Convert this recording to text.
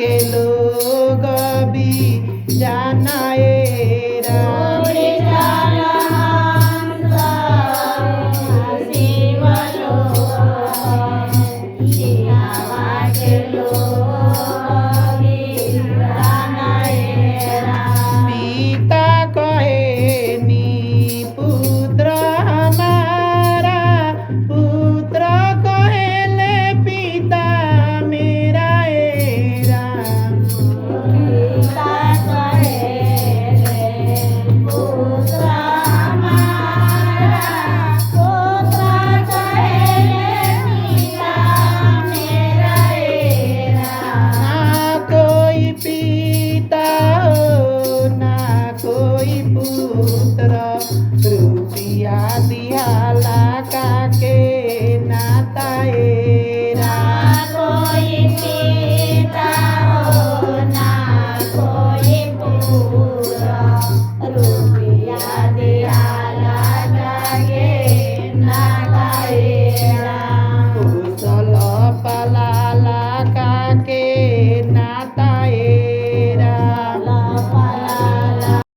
के लोग भी जानाए पिता कहे नी पुत्र हमारा, पुत्र कहेले पिता मेरा ए राम। ना कोई पिता हो ना कोई पुत्र, रुपया दियाला काके नाता ए राम।